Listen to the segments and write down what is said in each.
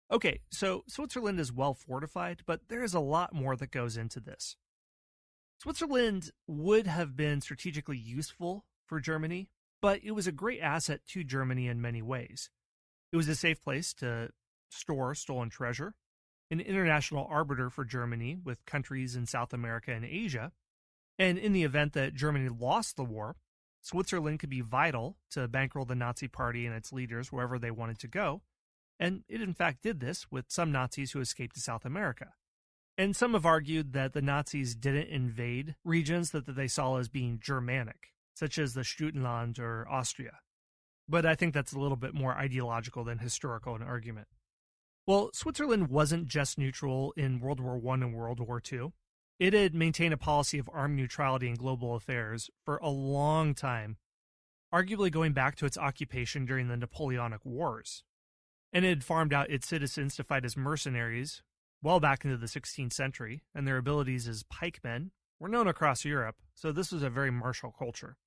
Okay, so Switzerland is well fortified, but there is a lot more that goes into this. Switzerland would have been strategically useful for Germany, but it was a great asset to Germany in many ways. It was a safe place to store stolen treasure, an international arbiter for Germany with countries in South America and Asia, and in the event that Germany lost the war, Switzerland could be vital to bankroll the Nazi Party and its leaders wherever they wanted to go, and it in fact did this with some Nazis who escaped to South America. And some have argued that the Nazis didn't invade regions that they saw as being Germanic, such as the Sudetenland or Austria. But I think that's a little bit more ideological than historical an argument. Well, Switzerland wasn't just neutral in World War I and World War II. It had maintained a policy of armed neutrality in global affairs for a long time, arguably going back to its occupation during the Napoleonic Wars. And it had farmed out its citizens to fight as mercenaries well back into the 16th century, and their abilities as pikemen were known across Europe, so this was a very martial culture.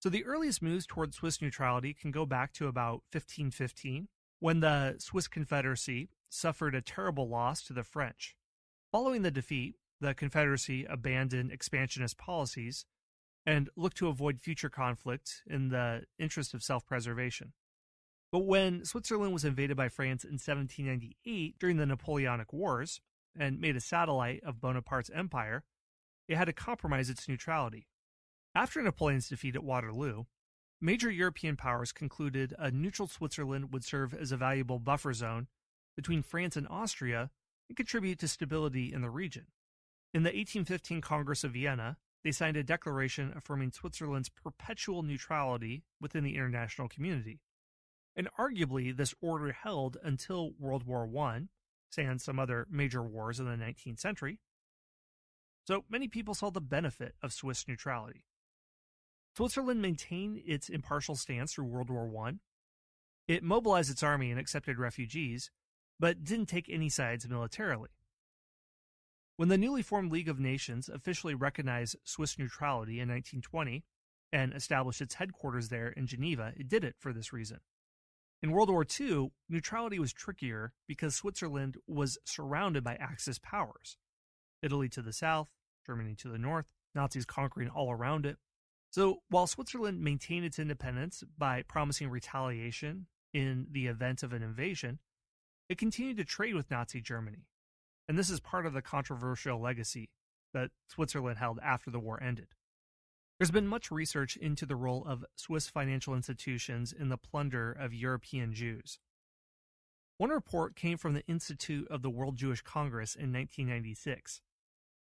So the earliest moves toward Swiss neutrality can go back to about 1515, when the Swiss Confederacy suffered a terrible loss to the French. Following the defeat, the Confederacy abandoned expansionist policies and looked to avoid future conflict in the interest of self-preservation. But when Switzerland was invaded by France in 1798 during the Napoleonic Wars and made a satellite of Bonaparte's empire, it had to compromise its neutrality. After Napoleon's defeat at Waterloo, major European powers concluded a neutral Switzerland would serve as a valuable buffer zone between France and Austria and contribute to stability in the region. In the 1815 Congress of Vienna, they signed a declaration affirming Switzerland's perpetual neutrality within the international community. And arguably, this order held until World War I, sans some other major wars in the 19th century. So many people saw the benefit of Swiss neutrality. Switzerland maintained its impartial stance through World War I. It mobilized its army and accepted refugees, but didn't take any sides militarily. When the newly formed League of Nations officially recognized Swiss neutrality in 1920 and established its headquarters there in Geneva, it did it for this reason. In World War II, neutrality was trickier because Switzerland was surrounded by Axis powers. Italy to the south, Germany to the north, Nazis conquering all around it. So while Switzerland maintained its independence by promising retaliation in the event of an invasion, it continued to trade with Nazi Germany. And this is part of the controversial legacy that Switzerland held after the war ended. There's been much research into the role of Swiss financial institutions in the plunder of European Jews. One report came from the Institute of the World Jewish Congress in 1996,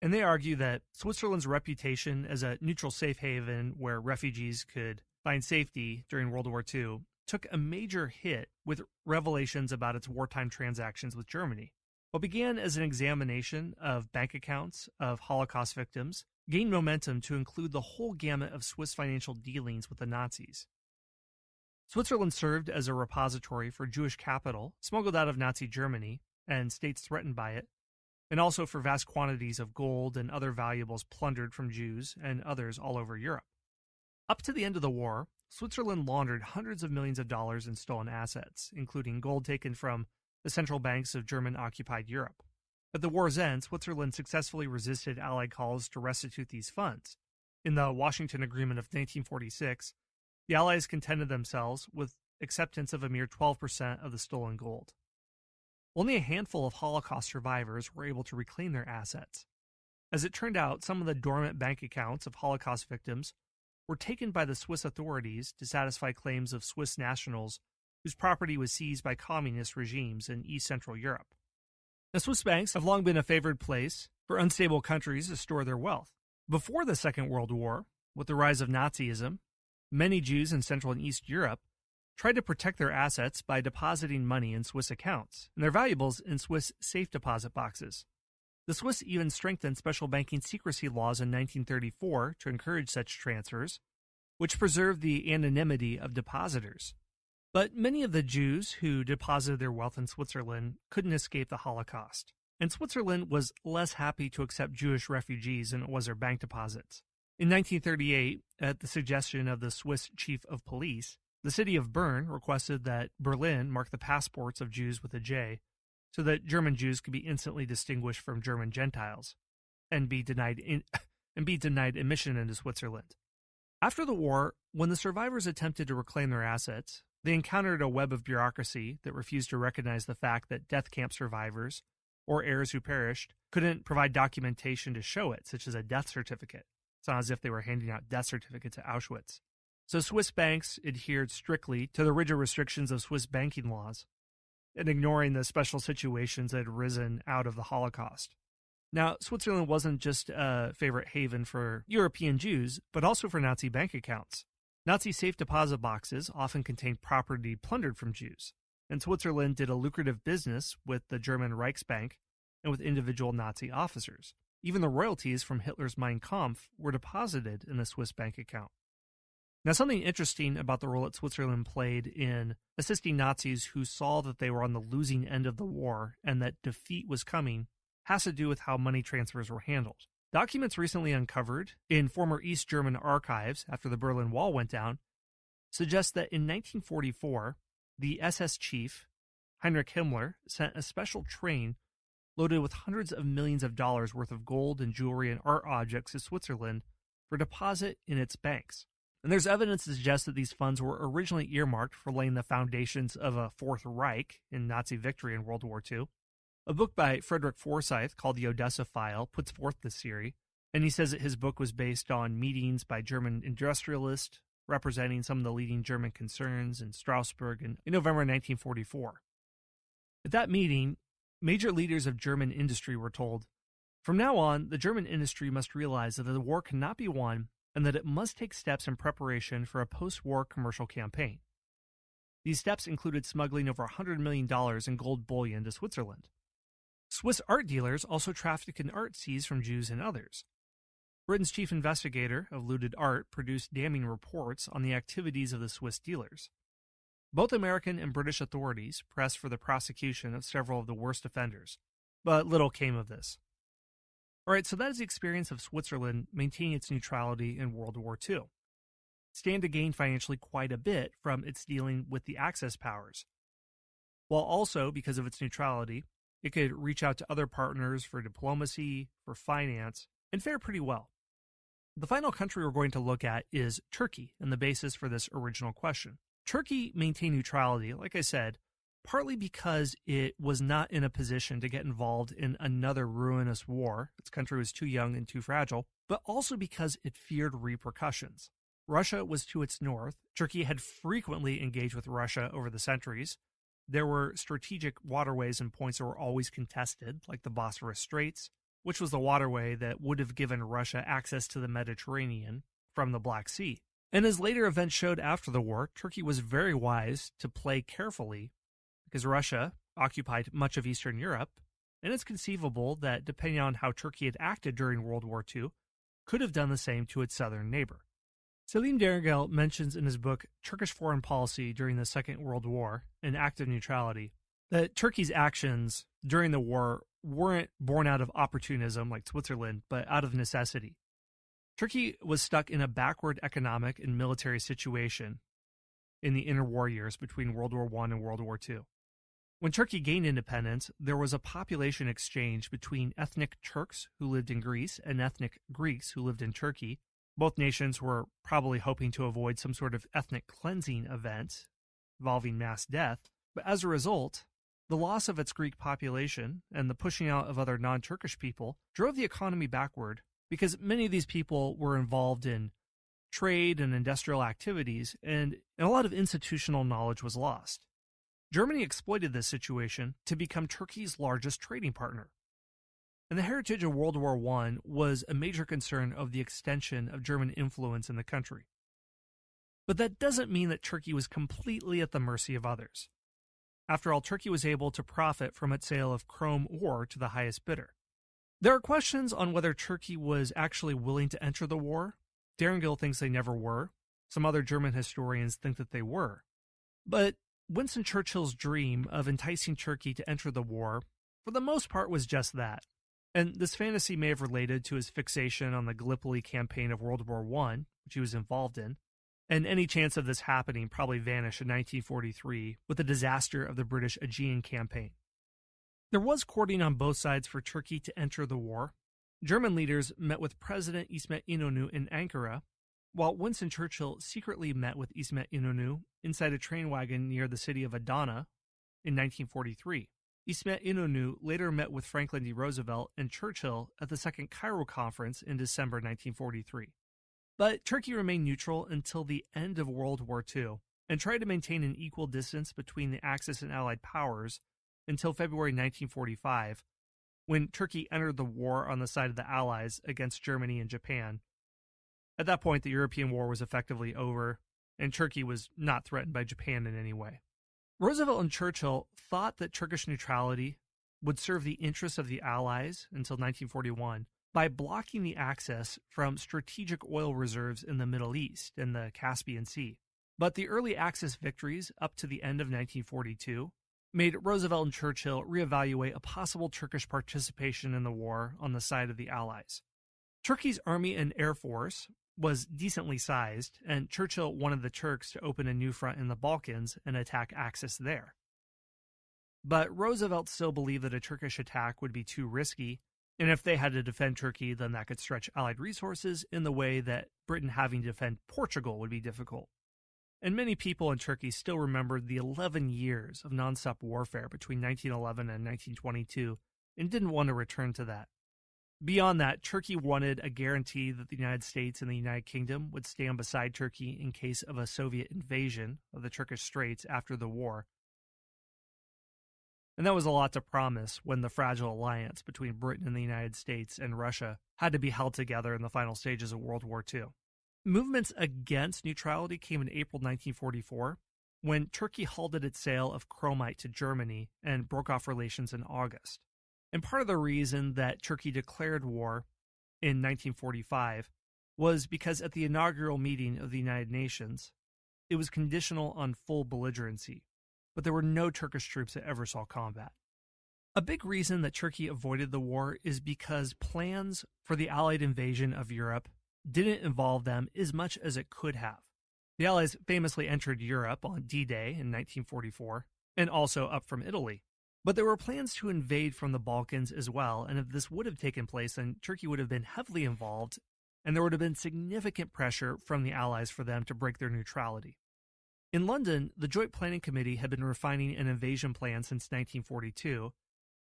and they argue that Switzerland's reputation as a neutral safe haven where refugees could find safety during World War II took a major hit with revelations about its wartime transactions with Germany. What began as an examination of bank accounts of Holocaust victims gained momentum to include the whole gamut of Swiss financial dealings with the Nazis. Switzerland served as a repository for Jewish capital smuggled out of Nazi Germany and states threatened by it, and also for vast quantities of gold and other valuables plundered from Jews and others all over Europe. Up to the end of the war, Switzerland laundered hundreds of millions of dollars in stolen assets, including gold taken from the central banks of German-occupied Europe. At the war's end, Switzerland successfully resisted Allied calls to restitute these funds. In the Washington Agreement of 1946, the Allies contented themselves with acceptance of a mere 12% of the stolen gold. Only a handful of Holocaust survivors were able to reclaim their assets. As it turned out, some of the dormant bank accounts of Holocaust victims were taken by the Swiss authorities to satisfy claims of Swiss nationals whose property was seized by communist regimes in East Central Europe. The Swiss banks have long been a favored place for unstable countries to store their wealth. Before the Second World War, with the rise of Nazism, many Jews in Central and East Europe tried to protect their assets by depositing money in Swiss accounts and their valuables in Swiss safe deposit boxes. The Swiss even strengthened special banking secrecy laws in 1934 to encourage such transfers, which preserved the anonymity of depositors. But many of the Jews who deposited their wealth in Switzerland couldn't escape the Holocaust, and Switzerland was less happy to accept Jewish refugees than it was their bank deposits. In 1938, at the suggestion of the Swiss chief of police, The city of Bern requested that Berlin mark the passports of Jews with a J, so that German Jews could be instantly distinguished from German Gentiles and be denied admission into Switzerland. After the war, when the survivors attempted to reclaim their assets, they encountered a web of bureaucracy that refused to recognize the fact that death camp survivors or heirs who perished couldn't provide documentation to show it, such as a death certificate. It's not as if they were handing out death certificates at Auschwitz. So Swiss banks adhered strictly to the rigid restrictions of Swiss banking laws, and ignoring the special situations that had arisen out of the Holocaust. Now, Switzerland wasn't just a favorite haven for European Jews, but also for Nazi bank accounts. Nazi safe deposit boxes often contained property plundered from Jews, and Switzerland did a lucrative business with the German Reichsbank and with individual Nazi officers. Even the royalties from Hitler's Mein Kampf were deposited in a Swiss bank account. Now, something interesting about the role that Switzerland played in assisting Nazis who saw that they were on the losing end of the war and that defeat was coming has to do with how money transfers were handled. Documents recently uncovered in former East German archives after the Berlin Wall went down suggest that in 1944, the SS chief, Heinrich Himmler, sent a special train loaded with hundreds of millions of dollars worth of gold and jewelry and art objects to Switzerland for deposit in its banks. And there's evidence to suggest that these funds were originally earmarked for laying the foundations of a Fourth Reich in Nazi victory in World War II. A book by Frederick Forsyth called The Odessa File puts forth this theory, and he says that his book was based on meetings by German industrialists representing some of the leading German concerns in Strasbourg in November 1944. At that meeting, major leaders of German industry were told, "From now on, the German industry must realize that the war cannot be won and that it must take steps in preparation for a post-war commercial campaign." These steps included smuggling over $100 million in gold bullion to Switzerland. Swiss art dealers also trafficked in art seized from Jews and others. Britain's chief investigator of looted art produced damning reports on the activities of the Swiss dealers. Both American and British authorities pressed for the prosecution of several of the worst offenders, but little came of this. All right, so that is the experience of Switzerland maintaining its neutrality in World War II. It stand to gain financially quite a bit from its dealing with the Axis powers, while also, because of its neutrality, it could reach out to other partners for diplomacy, for finance, and fare pretty well. The final country we're going to look at is Turkey, and the basis for this original question. Turkey maintained neutrality, like I said, partly because it was not in a position to get involved in another ruinous war. Its country was too young and too fragile, but also because it feared repercussions. Russia was to its north. Turkey had frequently engaged with Russia over the centuries. There were strategic waterways and points that were always contested, like the Bosphorus Straits, which was the waterway that would have given Russia access to the Mediterranean from the Black Sea. And as later events showed after the war, Turkey was very wise to play carefully because Russia occupied much of Eastern Europe, and it's conceivable that, depending on how Turkey had acted during World War II, could have done the same to its southern neighbor. Selim Derengel mentions in his book Turkish Foreign Policy During the Second World War, An Act of Neutrality, that Turkey's actions during the war weren't born out of opportunism like Switzerland, but out of necessity. Turkey was stuck in a backward economic and military situation in the interwar years between World War I and World War II. When Turkey gained independence, there was a population exchange between ethnic Turks who lived in Greece and ethnic Greeks who lived in Turkey. Both nations were probably hoping to avoid some sort of ethnic cleansing event involving mass death, but as a result, the loss of its Greek population and the pushing out of other non-Turkish people drove the economy backward because many of these people were involved in trade and industrial activities, and a lot of institutional knowledge was lost. Germany exploited this situation to become Turkey's largest trading partner. And the heritage of World War I was a major concern of the extension of German influence in the country. But that doesn't mean that Turkey was completely at the mercy of others. After all, Turkey was able to profit from its sale of chrome ore to the highest bidder. There are questions on whether Turkey was actually willing to enter the war. Derengel thinks they never were. Some other German historians think that they were. But Winston Churchill's dream of enticing Turkey to enter the war, for the most part, was just that. And this fantasy may have related to his fixation on the Gallipoli campaign of World War I, which he was involved in. and any chance of this happening probably vanished in 1943 with the disaster of the British Aegean campaign. There was courting on both sides for Turkey to enter the war. German leaders met with President İsmet İnönü in Ankara, while Winston Churchill secretly met with İsmet İnönü inside a train wagon near the city of Adana in 1943. İsmet İnönü later met with Franklin D. Roosevelt and Churchill at the Second Cairo Conference in December 1943. But Turkey remained neutral until the end of World War II and tried to maintain an equal distance between the Axis and Allied powers until February 1945, when Turkey entered the war on the side of the Allies against Germany and Japan. At that point, the European war was effectively over, and Turkey was not threatened by Japan in any way. Roosevelt and Churchill thought that Turkish neutrality would serve the interests of the Allies until 1941 by blocking the access from strategic oil reserves in the Middle East and the Caspian Sea. But the early Axis victories up to the end of 1942 made Roosevelt and Churchill reevaluate a possible Turkish participation in the war on the side of the Allies. Turkey's army and air force was decently sized, and Churchill wanted the Turks to open a new front in the Balkans and attack Axis there. But Roosevelt still believed that a Turkish attack would be too risky, and if they had to defend Turkey, then that could stretch Allied resources in the way that Britain having to defend Portugal would be difficult. And many people in Turkey still remembered the 11 years of nonstop warfare between 1911 and 1922 and didn't want to return to that. Beyond that, Turkey wanted a guarantee that the United States and the United Kingdom would stand beside Turkey in case of a Soviet invasion of the Turkish Straits after the war. And that was a lot to promise when the fragile alliance between Britain and the United States and Russia had to be held together in the final stages of World War II. Movements against neutrality came in April 1944, when Turkey halted its sale of chromite to Germany and broke off relations in August. And part of the reason that Turkey declared war in 1945 was because at the inaugural meeting of the United Nations, it was conditional on full belligerency, but there were no Turkish troops that ever saw combat. A big reason that Turkey avoided the war is because plans for the Allied invasion of Europe didn't involve them as much as it could have. The Allies famously entered Europe on D-Day in 1944, and also up from Italy. But there were plans to invade from the Balkans as well, and if this would have taken place, then Turkey would have been heavily involved, and there would have been significant pressure from the Allies for them to break their neutrality. In London, the Joint Planning Committee had been refining an invasion plan since 1942,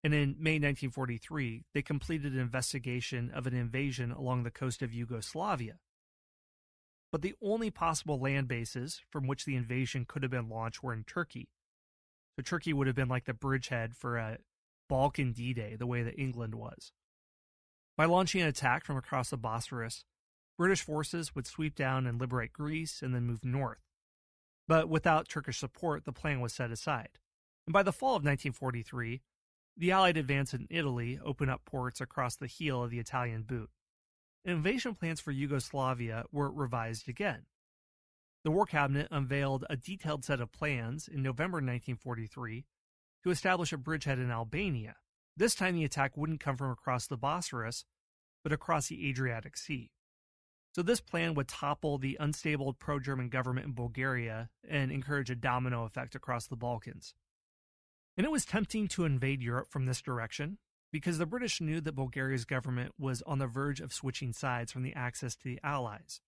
and in May 1943, they completed an investigation of an invasion along the coast of Yugoslavia. But the only possible land bases from which the invasion could have been launched were in Turkey. So Turkey would have been like the bridgehead for a Balkan D-Day, the way that England was. By launching an attack from across the Bosphorus, British forces would sweep down and liberate Greece and then move north. But without Turkish support, the plan was set aside. And by the fall of 1943, the Allied advance in Italy opened up ports across the heel of the Italian boot. Invasion plans for Yugoslavia were revised again. The War Cabinet unveiled a detailed set of plans in November 1943 to establish a bridgehead in Albania. This time the attack wouldn't come from across the Bosphorus, but across the Adriatic Sea. So this plan would topple the unstable pro-German government in Bulgaria and encourage a domino effect across the Balkans. And it was tempting to invade Europe from this direction, because the British knew that Bulgaria's government was on the verge of switching sides from the Axis to the Allies.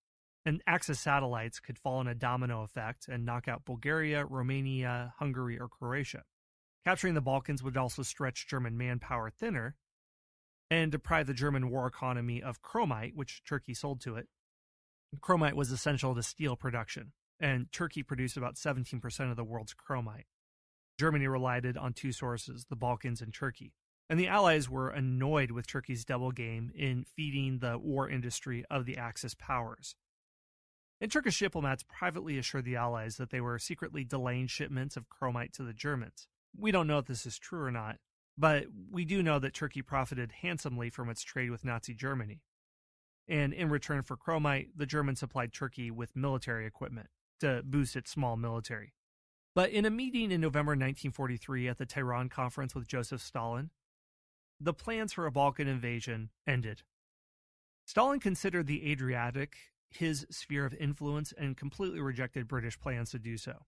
And Axis satellites could fall in a domino effect and knock out Bulgaria, Romania, Hungary, or Croatia. Capturing the Balkans would also stretch German manpower thinner and deprive the German war economy of chromite, which Turkey sold to it. Chromite was essential to steel production, and Turkey produced about 17% of the world's chromite. Germany relied on two sources, the Balkans and Turkey. And the Allies were annoyed with Turkey's double game in feeding the war industry of the Axis powers. And Turkish diplomats privately assured the Allies that they were secretly delaying shipments of chromite to the Germans. We don't know if this is true or not, but we do know that Turkey profited handsomely from its trade with Nazi Germany. And in return for chromite, the Germans supplied Turkey with military equipment to boost its small military. But in a meeting in November 1943 at the Tehran Conference with Joseph Stalin, the plans for a Balkan invasion ended. Stalin considered the Adriatic his sphere of influence and completely rejected British plans to do so.